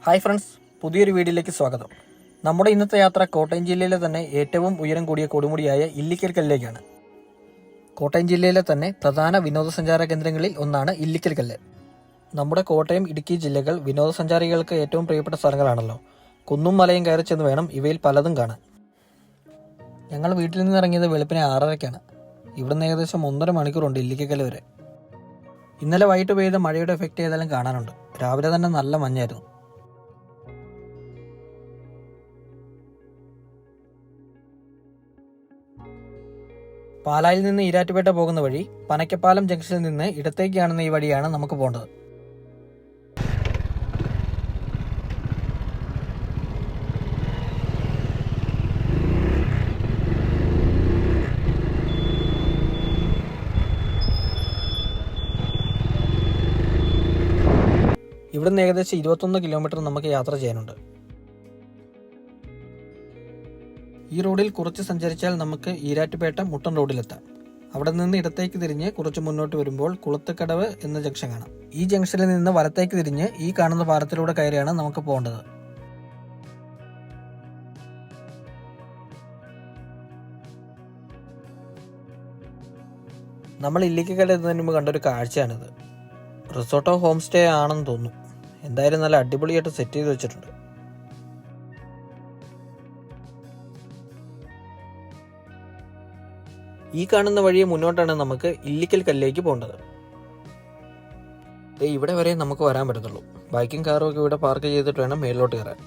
Hi friends, പുതിയൊരു വീഡിയോയിലേക്ക് സ്വാഗതം. നമ്മുടെ ഇന്നത്തെ യാത്ര കോട്ടയം ജില്ലയിലെ തന്നെ ഏറ്റവും ഉയരം കൂടിയ കൊടുമുടിയായ ഇല്ലിക്കൽ കല്ലിലേക്കാണ്. കോട്ടയം ജില്ലയിലെ തന്നെ പ്രധാന വിനോദസഞ്ചാര കേന്ദ്രങ്ങളിൽ ഒന്നാണ് ഇല്ലിക്കൽ കല്ല്. നമ്മുടെ കോട്ടയം, ഇടുക്കി ജില്ലകൾ വിനോദസഞ്ചാരികൾക്ക് ഏറ്റവും പ്രിയപ്പെട്ട സ്ഥലങ്ങളാണല്ലോ. കുന്നും മലയും കയറി ചെന്ന് വേണം ഇവയിൽ പലതും കാണാൻ. ഞങ്ങൾ വീട്ടിൽ നിന്ന് ഇറങ്ങിയത് വെളുപ്പിനെ 6:30-ക്കാണ്. ഇവിടുന്ന് ഏകദേശം 1.5 മണിക്കൂറുണ്ട് ഇല്ലിക്കൽ കല്ല് വരെ. ഇന്നലെ വൈകിട്ട് പെയ്ത മഴയുടെ എഫക്റ്റ് ഏതായാലും കാണാനുണ്ട്. രാവിലെ തന്നെ നല്ല മഞ്ഞായിരുന്നു. പാലായിൽ നിന്ന് ഈരാറ്റുപേട്ട പോകുന്ന വഴി പനക്കപ്പാലം ജംഗ്ഷനിൽ നിന്ന് ഇടത്തേക്ക് കാണുന്ന ഈ വഴിയാണ് നമുക്ക് പോകേണ്ടത്. ഇവിടുന്ന് ഏകദേശം 21 കിലോമീറ്റർ നമുക്ക് യാത്ര ചെയ്യാനുണ്ട്. ഈ റോഡിൽ കുറച്ച് സഞ്ചരിച്ചാൽ നമുക്ക് ഈരാറ്റുപേട്ട മുട്ടൻ റോഡിലെത്താം. അവിടെ നിന്ന് ഇടത്തേക്ക് തിരിഞ്ഞ് കുറച്ച് മുന്നോട്ട് വരുമ്പോൾ കുളത്തുക്കടവ് എന്ന ജംഗ്ഷൻ കാണാം. ഈ ജംഗ്ഷനിൽ നിന്ന് വലത്തേക്ക് തിരിഞ്ഞ് ഈ കാണുന്ന പാലത്തിലൂടെ കയറിയാണ് നമുക്ക് പോകേണ്ടത്. നമ്മൾ ഇല്ലിക്കൽ കല്ല് എത്തുന്നതിന് മുമ്പ് കണ്ടൊരു കാഴ്ചയാണിത്. റിസോർട്ടോ ഹോം സ്റ്റേ ആണെന്ന് തോന്നുന്നു. എന്തായാലും നല്ല അടിപൊളിയായിട്ട് സെറ്റ് ചെയ്ത് വെച്ചിട്ടുണ്ട്. ഈ കാണുന്ന വഴിയെ മുന്നോട്ടാണ് നമുക്ക് ഇല്ലിക്കൽ കല്ലിലേക്ക് പോകേണ്ടത്. ഇവിടെ വരെ നമുക്ക് വരാൻ പറ്റത്തുള്ളൂ. ബൈക്കും കാറും ഒക്കെ ഇവിടെ പാർക്ക് ചെയ്തിട്ട് വേണം മേളിലോട്ട് കയറാൻ.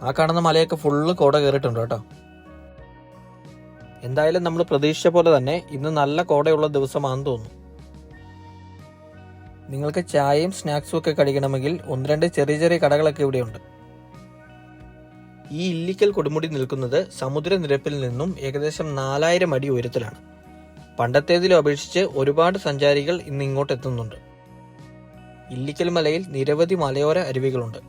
ആ കാണുന്ന മലയൊക്കെ ഫുള്ള് കോട കയറിയിട്ടുണ്ട് കേട്ടോ. എന്തായാലും നമ്മൾ പ്രതീക്ഷിച്ച പോലെ തന്നെ ഇന്ന് നല്ല കോടയുള്ള ദിവസമാണെന്ന് തോന്നുന്നു. നിങ്ങൾക്ക് ചായയും സ്നാക്സും ഒക്കെ കഴിക്കണമെങ്കിൽ 1-2 ചെറിയ ചെറിയ കടകളൊക്കെ ഇവിടെയുണ്ട്. ഈ ഇല്ലിക്കൽ കൊടുമുടി നിൽക്കുന്നത് സമുദ്രനിരപ്പിൽ നിന്നും ഏകദേശം 4000 അടി ഉയരത്തിലാണ്. പണ്ടത്തേതിലും അപേക്ഷിച്ച് ഒരുപാട് സഞ്ചാരികൾ ഇന്ന് ഇങ്ങോട്ട് എത്തുന്നുണ്ട്. ഇല്ലിക്കൽ മലയിൽ നിരവധി മലയോര അരുവികളുണ്ട്.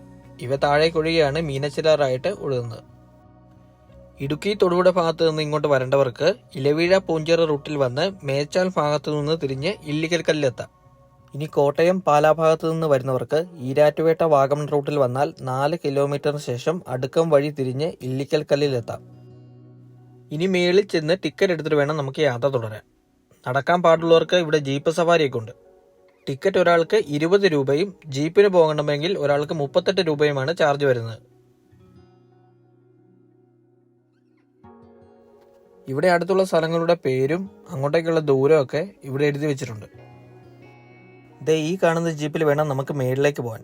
ഇവ താഴേക്കൊഴുകിയാണ് മീനച്ചിലാറായിട്ട് ഒഴുകുന്നത്. ഇടുക്കി തൊടുപുഴ ഭാഗത്ത് നിന്ന് ഇങ്ങോട്ട് വരേണ്ടവർക്ക് ഇലവീഴ പൂഞ്ചിറ റൂട്ടിൽ വന്ന് മേച്ചാൽ ഭാഗത്തു നിന്ന് തിരിഞ്ഞ് ഇല്ലിക്കൽ കല്ലിലെത്താം. ഇനി കോട്ടയം പാലാ ഭാഗത്തു നിന്ന് വരുന്നവർക്ക് ഈരാറ്റുപേട്ട വാഗമൺ റൂട്ടിൽ വന്നാൽ 4 കിലോമീറ്ററിന് ശേഷം അടുക്കം വഴി തിരിഞ്ഞ് ഇല്ലിക്കൽ കല്ലിലെത്താം. ഇനി മേളിൽ ചെന്ന് ടിക്കറ്റ് എടുത്തിട്ട് വേണം നമുക്ക് യാത്ര തുടരാൻ. നടക്കാൻ പാടുള്ളവർക്ക് ഇവിടെ ജീപ്പ് സവാരിയൊക്കെ ഉണ്ട്. ടിക്കറ്റ് ഒരാൾക്ക് 20 രൂപയും ജീപ്പിന് പോകണമെങ്കിൽ ഒരാൾക്ക് 38 രൂപയുമാണ് ചാർജ് വരുന്നത്. ഇവിടെ അടുത്തുള്ള സ്ഥലങ്ങളുടെ പേരും അങ്ങോട്ടേക്കുള്ള ദൂരമൊക്കെ ഇവിടെ എഴുതി വെച്ചിട്ടുണ്ട്. ഈ കാണുന്ന ജീപ്പിൽ വേണം നമുക്ക് മേളിലേക്ക് പോകാൻ.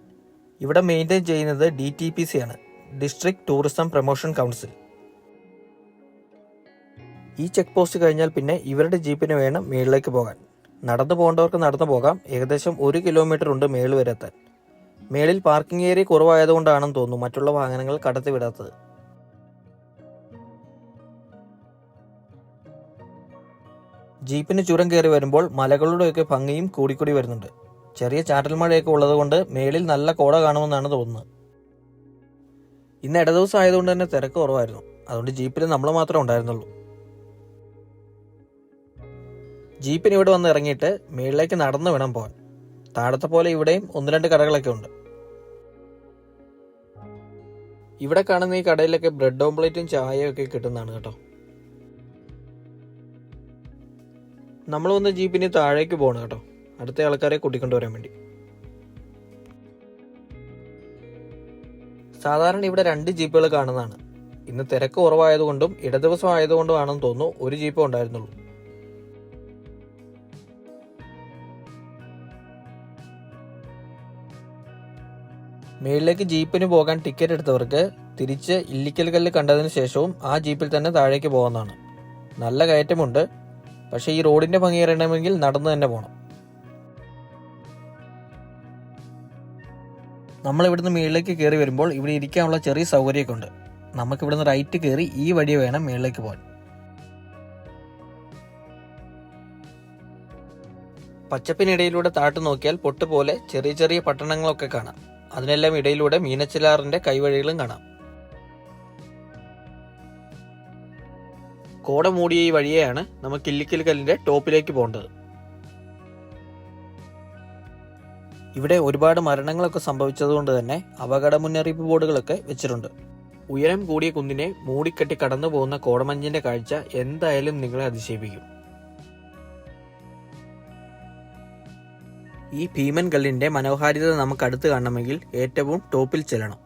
ഇവിടെ മെയിൻറ്റെയിൻ ചെയ്യുന്നത് DTPC ആണ്, ഡിസ്ട്രിക്ട് ടൂറിസം പ്രൊമോഷൻ കൗൺസിൽ. ഈ ചെക്ക് പോസ്റ്റ് കഴിഞ്ഞാൽ പിന്നെ ഇവരുടെ ജീപ്പിന് വേണം മേളിലേക്ക് പോകാൻ. നടന്നു പോകേണ്ടവർക്ക് നടന്നു പോകാം. ഏകദേശം 1 കിലോമീറ്റർ ഉണ്ട് മേളിൽ വരെ എത്താൻ. മേളിൽ പാർക്കിംഗ് ഏരിയ കുറവായതുകൊണ്ടാണെന്ന് തോന്നുന്നു മറ്റുള്ള വാഹനങ്ങൾ കടത്തി വിടാത്തത്. ജീപ്പിന് ചുരം കയറി വരുമ്പോൾ മലകളുടെയൊക്കെ ഭംഗിയും കൂടിക്കൂടി വരുന്നുണ്ട്. ചെറിയ ചാറ്റൽ മഴയൊക്കെ ഉള്ളതുകൊണ്ട് മേളിൽ നല്ല കോട കാണുമെന്നാണ് തോന്നുന്നത്. ഇന്ന് ഇടദിവസം ആയതുകൊണ്ട് തന്നെ തിരക്ക് കുറവായിരുന്നു. അതുകൊണ്ട് ജീപ്പിൽ നമ്മൾ മാത്രമേ ഉണ്ടായിരുന്നുള്ളൂ. ജീപ്പിന് ഇവിടെ വന്ന് ഇറങ്ങിയിട്ട് മേളിലേക്ക് നടന്നു വേണം പോകാൻ. താഴത്തെ പോലെ ഇവിടെയും 1-2 കടകളൊക്കെ ഉണ്ട്. ഇവിടെ കാണുന്ന ഈ കടയിലൊക്കെ ബ്രെഡ് ഓംപ്ലേറ്റും ചായയും ഒക്കെ കിട്ടുന്നതാണ് കേട്ടോ. നമ്മൾ വന്ന് ജീപ്പിന് താഴേക്ക് പോകണം കേട്ടോ, അടുത്ത ആൾക്കാരെ കൂട്ടിക്കൊണ്ടുവരാൻ വേണ്ടി. സാധാരണ ഇവിടെ 2 ജീപ്പുകൾ കാണുന്നതാണ്. ഇന്ന് തിരക്ക് കുറവായതുകൊണ്ടും ഇടദിവസം ആയതുകൊണ്ടും ആണെന്ന് തോന്നുന്നു ഒരു ജീപ്പ് ഉണ്ടായിരുന്നുള്ളൂ. മേളിലേക്ക് ജീപ്പിന് പോകാൻ ടിക്കറ്റ് എടുത്തവർക്ക് തിരിച്ച് ഇല്ലിക്കൽ കല്ല് കണ്ടതിന് ശേഷവും ആ ജീപ്പിൽ തന്നെ താഴേക്ക് പോകുന്നതാണ്. നല്ല കയറ്റമുണ്ട്. പക്ഷേ ഈ റോഡിന്റെ ഭംഗി അറിയണമെങ്കിൽ നടന്നു തന്നെ പോകണം. നമ്മൾ ഇവിടുന്ന് മേളിലേക്ക് കയറി വരുമ്പോൾ ഇവിടെ ഇരിക്കാനുള്ള ചെറിയ സൗകര്യമൊക്കെ ഉണ്ട്. നമുക്ക് ഇവിടുന്ന് റൈറ്റ് കയറി ഈ വഴി വേണം മേളിലേക്ക് പോകാൻ. പച്ചപ്പിനിടയിലൂടെ താഴ്ത്തു നോക്കിയാൽ പൊട്ടുപോലെ ചെറിയ ചെറിയ പട്ടണങ്ങളൊക്കെ കാണാം. അതിനെല്ലാം ഇടയിലൂടെ മീനച്ചിലാറിന്റെ കൈവഴികളും കാണാം. കോട മൂടിയ ഈ വഴിയെയാണ് നമുക്ക് ഇല്ലിക്കൽ കല്ലിന്റെ ടോപ്പിലേക്ക് പോകേണ്ടത്. ഇവിടെ ഒരുപാട് മരണങ്ങളൊക്കെ സംഭവിച്ചതുകൊണ്ട് തന്നെ അപകട മുന്നറിയിപ്പ് ബോർഡുകളൊക്കെ വെച്ചിട്ടുണ്ട്. ഉയരം കൂടിയ കുന്നിനെ മൂടിക്കെട്ടി കടന്നു പോകുന്ന കോടമഞ്ഞിന്റെ കാഴ്ച എന്തായാലും നിങ്ങളെ അതിശയിപ്പിക്കും. ഈ ഭീമൻ കല്ലിന്റെ മനോഹാരിത നമുക്ക് അടുത്ത് കാണണമെങ്കിൽ ഏറ്റവും ടോപ്പിൽ ചെല്ലണം.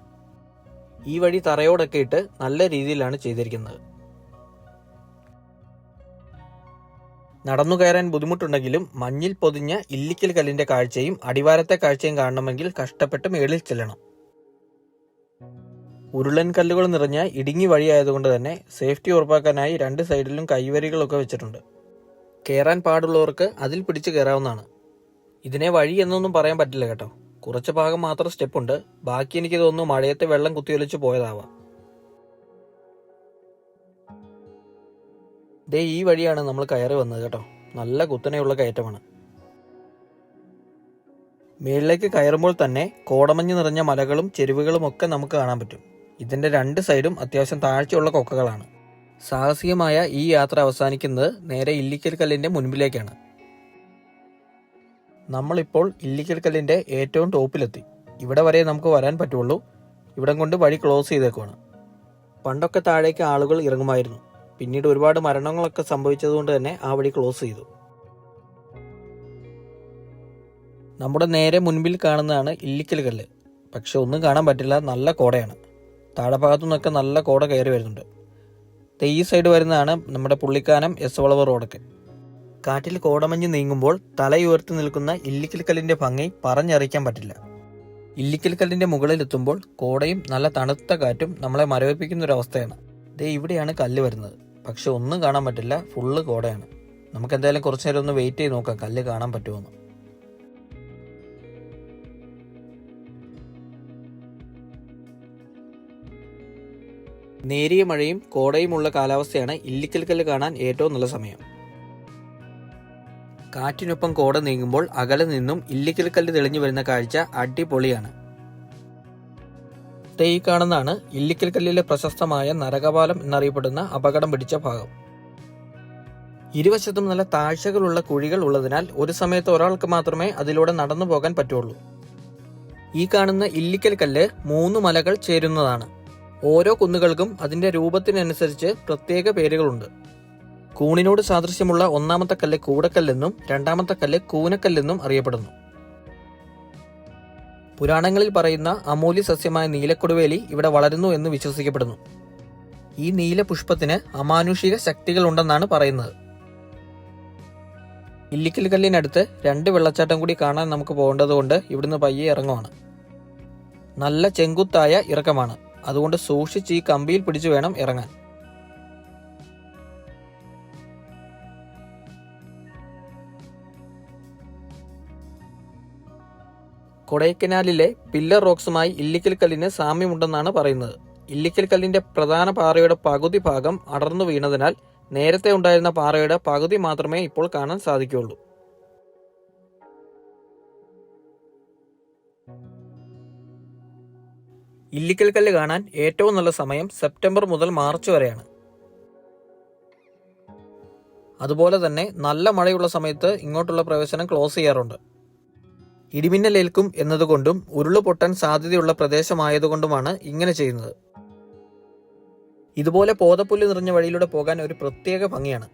ഈ വഴി തറയോടൊക്കെ ഇട്ട് നല്ല രീതിയിലാണ് ചെയ്തിരിക്കുന്നത്. നടന്നു കയറാൻ ബുദ്ധിമുട്ടുണ്ടെങ്കിലും മഞ്ഞിൽ പൊതിഞ്ഞ ഇല്ലിക്കൽ കല്ലിന്റെ കാഴ്ചയും അടിവാരത്തെ കാഴ്ചയും കാണണമെങ്കിൽ കഷ്ടപ്പെട്ട് മേളിൽ ചെല്ലണം. ഉരുളൻ കല്ലുകൾ നിറഞ്ഞ ഇടുങ്ങി വഴിയായതുകൊണ്ട് തന്നെ സേഫ്റ്റി ഉറപ്പാക്കാനായി 2 സൈഡിലും കൈവരികളൊക്കെ വെച്ചിട്ടുണ്ട്. കയറാൻ പാടുള്ളവർക്ക് അതിൽ പിടിച്ച് കയറാവുന്നതാണ്. ഇതിനെ വഴി എന്നൊന്നും പറയാൻ പറ്റില്ല കേട്ടോ. കുറച്ച് ഭാഗം മാത്രം സ്റ്റെപ്പുണ്ട്. ബാക്കി എനിക്ക് തോന്നുന്നു മഴയത്തെ വെള്ളം കുത്തിയൊലിച്ച് പോയതാവാം. ദേ ഈ വഴിയാണ് നമ്മൾ കയറി വന്നത് കേട്ടോ. നല്ല കുത്തനെയുള്ള കയറ്റമാണ്. മേളിലേക്ക് കയറുമ്പോൾ തന്നെ കോടമഞ്ഞ് നിറഞ്ഞ മലകളും ചെരുവുകളും ഒക്കെ നമുക്ക് കാണാൻ പറ്റും. ഇതിന്റെ 2 സൈഡും അത്യാവശ്യം താഴ്ചയുള്ള കൊക്കകളാണ്. സാഹസികമായ ഈ യാത്ര അവസാനിക്കുന്നത് നേരെ ഇല്ലിക്കൽ കല്ലിന്റെ മുൻപിലേക്കാണ്. നമ്മളിപ്പോൾ ഇല്ലിക്കൽ കല്ലിന്റെ ഏറ്റവും ടോപ്പിലെത്തി. ഇവിടെ വരെ നമുക്ക് വരാൻ പറ്റുള്ളൂ. ഇവിടം കൊണ്ട് വഴി ക്ലോസ് ചെയ്തേക്കുവാണ്. പണ്ടൊക്കെ താഴേക്ക് ആളുകൾ ഇറങ്ങുമായിരുന്നു. പിന്നീട് ഒരുപാട് മരണങ്ങളൊക്കെ സംഭവിച്ചതുകൊണ്ട് തന്നെ ആ വഴി ക്ലോസ് ചെയ്തു. നമ്മുടെ നേരെ മുൻപിൽ കാണുന്നതാണ് ഇല്ലിക്കൽ കല്ല്. പക്ഷെ ഒന്നും കാണാൻ പറ്റില്ല, നല്ല കോടയാണ്. താഴെ ഭാഗത്തു നിന്നൊക്കെ നല്ല കോട കയറി വരുന്നുണ്ട്. ഈ സൈഡ് വരുന്നതാണ് നമ്മുടെ പുള്ളിക്കാനം എസ് വളവ് റോഡൊക്കെ. കാറ്റിൽ കോടമഞ്ഞ് നീങ്ങുമ്പോൾ തലയുയർത്തി നിൽക്കുന്ന ഇല്ലിക്കൽ കല്ലിന്റെ ഭംഗി പറഞ്ഞറിയിക്കാൻ പറ്റില്ല. ഇല്ലിക്കൽ കല്ലിന്റെ മുകളിലെത്തുമ്പോൾ കോടയും നല്ല തണുത്ത കാറ്റും നമ്മളെ മരവിപ്പിക്കുന്ന ഒരു അവസ്ഥയാണ്. ഇവിടെയാണ് കല്ല് വരുന്നത്. പക്ഷെ ഒന്നും കാണാൻ പറ്റില്ല, ഫുള്ള് കോടയാണ്. നമുക്ക് എന്തായാലും കുറച്ചു നേരം ഒന്ന് വെയിറ്റ് ചെയ്ത് നോക്കാം കല്ല് കാണാൻ പറ്റുമോ. നേരിയ മഴയും കോടയുമുള്ള കാലാവസ്ഥയാണ് ഇല്ലിക്കൽ കല്ല് കാണാൻ ഏറ്റവും നല്ല സമയം. കാറ്റിനൊപ്പം കോട നീങ്ങുമ്പോൾ അകലെ നിന്നും ഇല്ലിക്കൽ കല്ല് തെളിഞ്ഞു വരുന്ന കാഴ്ച അടിപൊളിയാണ്. ഈ കാണുന്നതാണ് ഇല്ലിക്കൽ കല്ലിലെ പ്രശസ്തമായ നരകപാലം എന്നറിയപ്പെടുന്ന അപകടം പിടിച്ച ഭാഗം. ഇരുവശത്തും നല്ല താഴ്ചകളുള്ള കുഴികൾ ഉള്ളതിനാൽ ഒരു സമയത്ത് ഒരാൾക്ക് മാത്രമേ അതിലൂടെ നടന്നു പോകാൻ പറ്റുള്ളൂ. ഈ കാണുന്ന ഇല്ലിക്കൽ കല്ല് 3 മലകൾ ചേരുന്നതാണ്. ഓരോ കുന്നുകൾക്കും അതിന്റെ രൂപത്തിനനുസരിച്ച് പ്രത്യേക പേരുകളുണ്ട്. കൂണിനോട് സാദൃശ്യമുള്ള 1ാമത്തെ കല്ല് കൂടക്കല്ലെന്നും 2ാമത്തെ കല്ല് കൂനക്കല്ലെന്നും അറിയപ്പെടുന്നു. പുരാണങ്ങളിൽ പറയുന്ന അമൂല്യ സസ്യമായ നീലക്കൊടുവേലി ഇവിടെ വളരുന്നു എന്ന് വിശ്വസിക്കപ്പെടുന്നു. ഈ നീല പുഷ്പത്തിന് അമാനുഷിക ശക്തികൾ ഉണ്ടെന്നാണ് പറയുന്നത്. ഇല്ലിക്കൽ കല്ലിനടുത്ത് 2 വെള്ളച്ചാട്ടം കൂടി കാണാൻ നമുക്ക് പോകേണ്ടതുകൊണ്ട് ഇവിടുന്ന് പയ്യെ ഇറങ്ങുവാണ്. നല്ല ചെങ്കുത്തായ ഇറക്കമാണ്. അതുകൊണ്ട് സൂക്ഷിച്ച് ഈ കമ്പിയിൽ പിടിച്ചു വേണം ഇറങ്ങാൻ. കൊടൈക്കനാലിലെ പില്ലർ റോക്സുമായി ഇല്ലിക്കൽ കല്ലിന് സാമ്യമുണ്ടെന്നാണ് പറയുന്നത്. ഇല്ലിക്കൽ കല്ലിന്റെ പ്രധാന പാറയുടെ പകുതി ഭാഗം അടർന്നു വീണതിനാൽ നേരത്തെ ഉണ്ടായിരുന്ന പാറയുടെ പകുതി മാത്രമേ ഇപ്പോൾ കാണാൻ സാധിക്കുകയുള്ളൂ. ഇല്ലിക്കൽ കല്ല് കാണാൻ ഏറ്റവും നല്ല സമയം സെപ്റ്റംബർ മുതൽ മാർച്ച് വരെയാണ്. അതുപോലെ തന്നെ നല്ല മഴയുള്ള സമയത്ത് ഇങ്ങോട്ടുള്ള പ്രവേശനം ക്ലോസ് ചെയ്യാറുണ്ട്. ഇടിമിന്നലേൽക്കും എന്നതുകൊണ്ടും ഉരുളുപൊട്ടാൻ സാധ്യതയുള്ള പ്രദേശമായതുകൊണ്ടുമാണ് ഇങ്ങനെ ചെയ്യുന്നത്. ഇതുപോലെ പോതപ്പുല്ല് നിറഞ്ഞ വഴിയിലൂടെ പോകാൻ ഒരു പ്രത്യേക ഭംഗിയാണ്.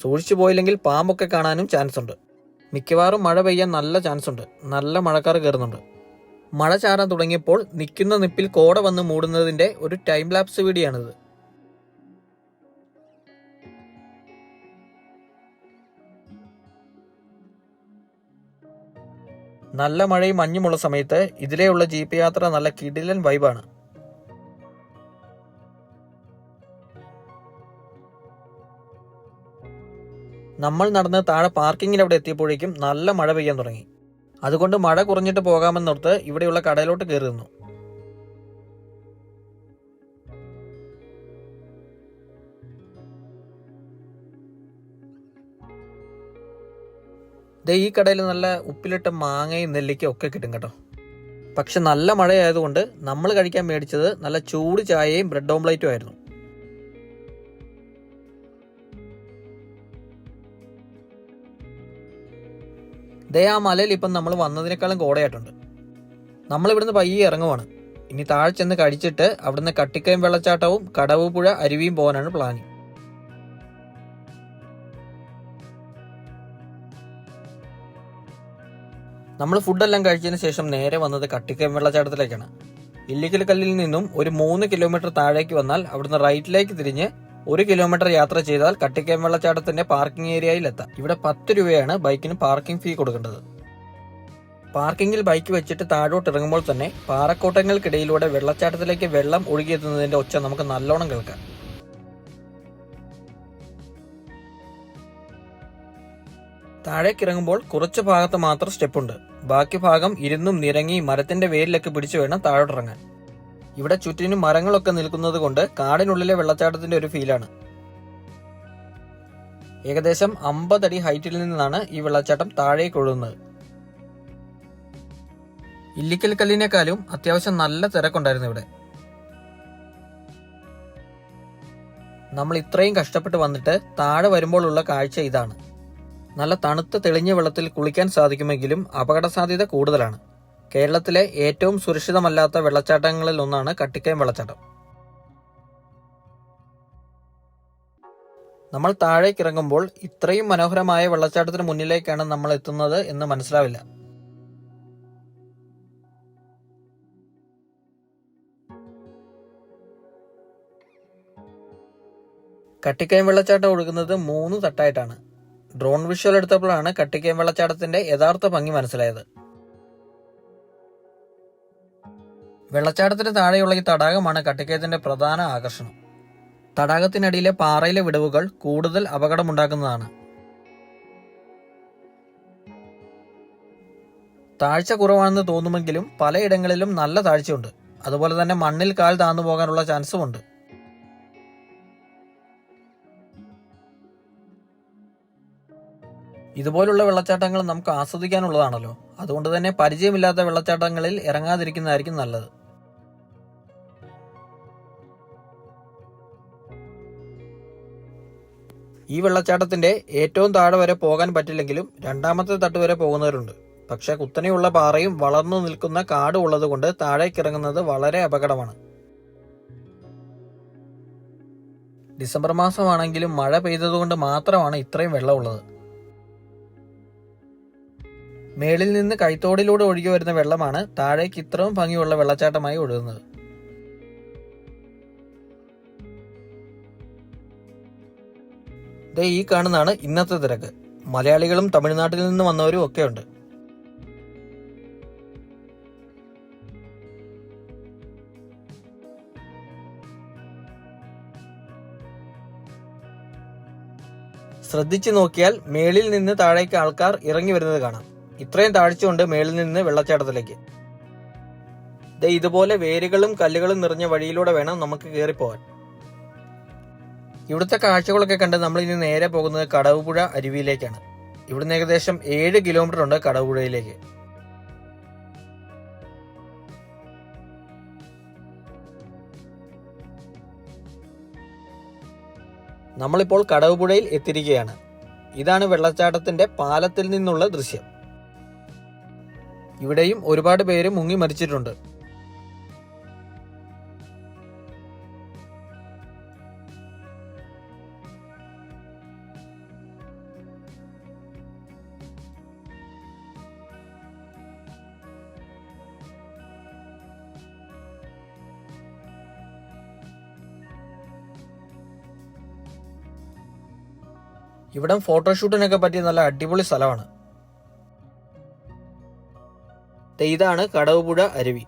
സൂക്ഷിച്ചു പോയില്ലെങ്കിൽ പാമ്പൊക്കെ കാണാനും ചാൻസ് ഉണ്ട്. മിക്കവാറും മഴ പെയ്യാൻ നല്ല ചാൻസ് ഉണ്ട്. നല്ല മഴക്കാർ കയറുന്നുണ്ട്. മഴ ചാറാൻ തുടങ്ങിയപ്പോൾ നിൽക്കുന്ന നിപ്പിൽ കോട വന്ന് മൂടുന്നതിന്റെ ഒരു ടൈം ലാപ്സ് വീഡിയോയാണിത്. നല്ല മഴയും മഞ്ഞുമുള്ള സമയത്ത് ഇതിലെയുള്ള ജീപ്പ് യാത്ര നല്ല കിടിലൻ വൈബാണ്. നമ്മൾ നടന്ന് താഴെ പാർക്കിങ്ങിൽ അവിടെ എത്തിയപ്പോഴേക്കും നല്ല മഴ പെയ്യാൻ തുടങ്ങി. അതുകൊണ്ട് മഴ കുറഞ്ഞിട്ട് പോകാമെന്നോർത്ത് ഇവിടെയുള്ള കടയിലോട്ട് കയറി നിന്നു. ഈ കടയിൽ നല്ല ഉപ്പിലിട്ട മാങ്ങയും നെല്ലിക്കയും ഒക്കെ കിട്ടും കേട്ടോ. പക്ഷെ നല്ല മഴയായതുകൊണ്ട് നമ്മൾ കഴിക്കാൻ മേടിച്ചത് നല്ല ചൂട് ചായയും ബ്രെഡ് ഓംപ്ലേറ്റും ആയിരുന്നു. ആ മലയിൽ ഇപ്പം നമ്മൾ വന്നതിനേക്കാളും കോടയായിട്ടുണ്ട്. നമ്മളിവിടുന്ന് പയ്യെ ഇറങ്ങുവാണ്. ഇനി താഴെ ചെന്ന് കഴിച്ചിട്ട് അവിടുന്ന് കട്ടിക്കയം വെള്ളച്ചാട്ടവും കടവുപുഴ അരുവിയും പോകാനാണ് പ്ലാനിങ്. നമ്മൾ ഫുഡെല്ലാം കഴിച്ചതിന് ശേഷം നേരെ വന്നത് കട്ടിക്കയം വെള്ളച്ചാട്ടത്തിലേക്കാണ്. ഇല്ലിക്കൽ കല്ലിൽ നിന്നും ഒരു 3 കിലോമീറ്റർ താഴേക്ക് വന്നാൽ അവിടുന്ന് റൈറ്റിലേക്ക് തിരിഞ്ഞ് 1 കിലോമീറ്റർ യാത്ര ചെയ്താൽ കട്ടിക്കയം വെള്ളച്ചാട്ടത്തിന്റെ പാർക്കിംഗ് ഏരിയയിൽ എത്താം. ഇവിടെ 10 രൂപയാണ് ബൈക്കിന് പാർക്കിംഗ് ഫീ കൊടുക്കേണ്ടത്. പാർക്കിംഗിൽ ബൈക്ക് വെച്ചിട്ട് താഴോട്ട് ഇറങ്ങുമ്പോൾ തന്നെ പാറക്കൂട്ടങ്ങൾക്കിടയിലൂടെ വെള്ളച്ചാട്ടത്തിലേക്ക് വെള്ളം ഒഴുകിയെത്തുന്നതിന്റെ ഒച്ച നമുക്ക് നല്ലോണം കേൾക്കാം. താഴേക്ക് ഇറങ്ങുമ്പോൾ കുറച്ച് ഭാഗത്ത് മാത്രം സ്റ്റെപ്പുണ്ട്. ബാക്കി ഭാഗം ഇരുന്നും നിരങ്ങി മരത്തിന്റെ വേരിലൊക്കെ പിടിച്ചു വേണം താഴോട്ടിറങ്ങാൻ. ഇവിടെ ചുറ്റിനും മരങ്ങളൊക്കെ നിൽക്കുന്നത് കൊണ്ട് കാടിനുള്ളിലെ വെള്ളച്ചാട്ടത്തിന്റെ ഒരു ഫീലാണ്. ഏകദേശം 50 അടി ഹൈറ്റിൽ നിന്നാണ് ഈ വെള്ളച്ചാട്ടം താഴേക്ക് ഒഴുകുന്നത്. ഇല്ലിക്കൽ കല്ലിനേക്കാളും അത്യാവശ്യം നല്ല തിരക്കുണ്ടായിരുന്നു ഇവിടെ. നമ്മൾ ഇത്രയും കഷ്ടപ്പെട്ട് വന്നിട്ട് താഴെ വരുമ്പോൾ ഉള്ള കാഴ്ച ഇതാണ്. നല്ല തണുത്ത തെളിഞ്ഞ വെള്ളത്തിൽ കുളിക്കാൻ സാധിക്കുമെങ്കിലും അപകട സാധ്യത കൂടുതലാണ്. കേരളത്തിലെ ഏറ്റവും സുരക്ഷിതമല്ലാത്ത വെള്ളച്ചാട്ടങ്ങളിൽ ഒന്നാണ് കട്ടിക്കയം വെള്ളച്ചാട്ടം. നമ്മൾ താഴേക്ക് ഇറങ്ങുമ്പോൾ ഇത്രയും മനോഹരമായ വെള്ളച്ചാട്ടത്തിന് മുന്നിലേക്കാണ് നമ്മൾ എത്തുന്നത് എന്ന് മനസ്സിലാവില്ല. കട്ടിക്കയം വെള്ളച്ചാട്ടം ഒഴുകുന്നത് 3 തട്ടായിട്ടാണ്. ഡ്രോൺ വിഷ്വൽ എടുത്തപ്പോഴാണ് കട്ടിക്കയം വെള്ളച്ചാട്ടത്തിന്റെ യഥാർത്ഥ ഭംഗി മനസ്സിലായത്. വെള്ളച്ചാട്ടത്തിന് താഴെയുള്ള ഈ തടാകമാണ് കട്ടിക്കയത്തിന്റെ പ്രധാന ആകർഷണം. തടാകത്തിനടിയിലെ പാറയിലെ വിടവുകൾ കൂടുതൽ അപകടമുണ്ടാക്കുന്നതാണ്. താഴ്ച കുറവാണെന്ന് തോന്നുമെങ്കിലും പലയിടങ്ങളിലും നല്ല താഴ്ചയുണ്ട്. അതുപോലെ തന്നെ മണ്ണിൽ കാൽ താന്നു പോകാനുള്ള ചാൻസുമുണ്ട്. ഇതുപോലുള്ള വെള്ളച്ചാട്ടങ്ങൾ നമുക്ക് ആസ്വദിക്കാനുള്ളതാണല്ലോ. അതുകൊണ്ട് തന്നെ പരിചയമില്ലാത്ത വെള്ളച്ചാട്ടങ്ങളിൽ ഇറങ്ങാതിരിക്കുന്നതായിരിക്കും നല്ലത്. ഈ വെള്ളച്ചാട്ടത്തിന്റെ ഏറ്റവും താഴെ വരെ പോകാൻ പറ്റില്ലെങ്കിലും 2ാമത്തെ തട്ട് വരെ പോകുന്നവരുണ്ട്. പക്ഷെ കുത്തനെയുള്ള പാറയും വളർന്നു നിൽക്കുന്ന കാടും ഉള്ളത് കൊണ്ട് താഴേക്ക് ഇറങ്ങുന്നത് വളരെ അപകടമാണ്. ഡിസംബർ മാസമാണെങ്കിലും മഴ പെയ്തതുകൊണ്ട് മാത്രമാണ് ഇത്രയും വെള്ളമുള്ളത്. മേളിൽ നിന്ന് കൈത്തോടിലൂടെ ഒഴുകി വരുന്ന വെള്ളമാണ് താഴേക്ക് ഇത്രയും ഭംഗിയുള്ള വെള്ളച്ചാട്ടമായി ഒഴുകുന്നത്. ഈ കാണുന്നതാണ് ഇന്നത്തെ തിരക്ക്. മലയാളികളും തമിഴ്നാട്ടിൽ നിന്ന് വന്നവരും ഒക്കെ ഉണ്ട്. ശ്രദ്ധിച്ചു നോക്കിയാൽ മേളിൽ നിന്ന് താഴേക്ക് ആൾക്കാർ ഇറങ്ങി വരുന്നത് കാണാം. ഇത്രയും താഴ്ചയുണ്ട് മേളിൽ നിന്ന് വെള്ളച്ചാട്ടത്തിലേക്ക്. ഇതുപോലെ വേരുകളും കല്ലുകളും നിറഞ്ഞ വഴിയിലൂടെ വേണം നമുക്ക് കയറിപ്പോവാൻ. ഇവിടുത്തെ കാഴ്ചകളൊക്കെ കണ്ട് നമ്മൾ ഇനി നേരെ പോകുന്നത് കടവുപുഴ അരുവിയിലേക്കാണ്. ഇവിടുന്ന് ഏകദേശം 7 കിലോമീറ്റർ ഉണ്ട് കടവുപുഴയിലേക്ക്. നമ്മളിപ്പോൾ കടവുപുഴയിൽ എത്തിയിരിക്കുകയാണ്. ഇതാണ് വെള്ളച്ചാട്ടത്തിന്റെ പാലത്തിൽ നിന്നുള്ള ദൃശ്യം. ഇവിടെയും ഒരുപാട് പേര് മുങ്ങി മരിച്ചിട്ടുണ്ട്. ഇവിടം ഫോട്ടോഷൂട്ടിനൊക്കെ പറ്റിയ നല്ല അടിപൊളി സ്ഥലമാണ്. ഇതാണ് കടവുപുഴ അരുവി.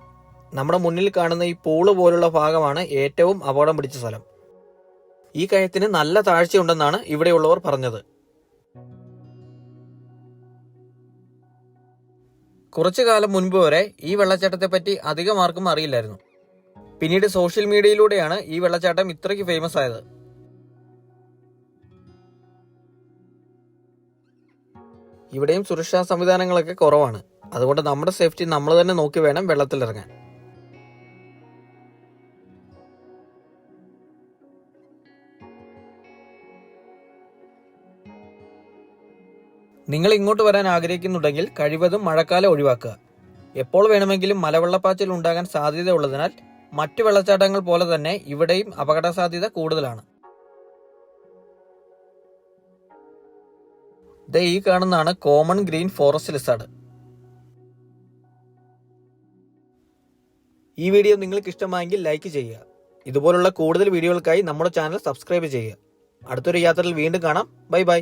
നമ്മുടെ മുന്നിൽ കാണുന്ന ഈ പൂള് പോലുള്ള ഭാഗമാണ് ഏറ്റവും അപകടം പിടിച്ച സ്ഥലം. ഈ കയത്തിന് നല്ല താഴ്ചയുണ്ടെന്നാണ് ഇവിടെയുള്ളവർ പറഞ്ഞത്. കുറച്ചു കാലം മുൻപ് വരെ ഈ വെള്ളച്ചാട്ടത്തെ പറ്റി അധികം ആർക്കും അറിയില്ലായിരുന്നു. പിന്നീട് സോഷ്യൽ മീഡിയയിലൂടെയാണ് ഈ വെള്ളച്ചാട്ടം ഇത്രയ്ക്ക് ഫേമസ് ആയത്. ഇവിടെയും സുരക്ഷാ സംവിധാനങ്ങളൊക്കെ കുറവാണ്. അതുകൊണ്ട് നമ്മുടെ സേഫ്റ്റി നമ്മൾ തന്നെ നോക്കി വേണം വെള്ളത്തിലിറങ്ങാൻ. നിങ്ങൾ ഇങ്ങോട്ട് വരാൻ ആഗ്രഹിക്കുന്നുണ്ടെങ്കിൽ കഴിവതും മഴക്കാലം ഒഴിവാക്കുക. എപ്പോൾ വേണമെങ്കിലും മലവെള്ളപ്പാച്ചിൽ ഉണ്ടാകാൻ സാധ്യതയുള്ളതിനാൽ മറ്റു വെള്ളച്ചാട്ടങ്ങൾ പോലെ തന്നെ ഇവിടെയും അപകട സാധ്യത കൂടുതലാണ്. ഈ കാണുന്നതാണ് കോമൺ ഗ്രീൻ ഫോറസ്റ്റ് ലിസാർഡ്. ഈ വീഡിയോ നിങ്ങൾക്ക് ഇഷ്ടമായെങ്കിൽ ലൈക്ക് ചെയ്യുക. ഇതുപോലുള്ള കൂടുതൽ വീഡിയോകൾക്കായി നമ്മുടെ ചാനൽ സബ്സ്ക്രൈബ് ചെയ്യുക. അടുത്തൊരു യാത്രയിൽ വീണ്ടും കാണാം. Bye bye.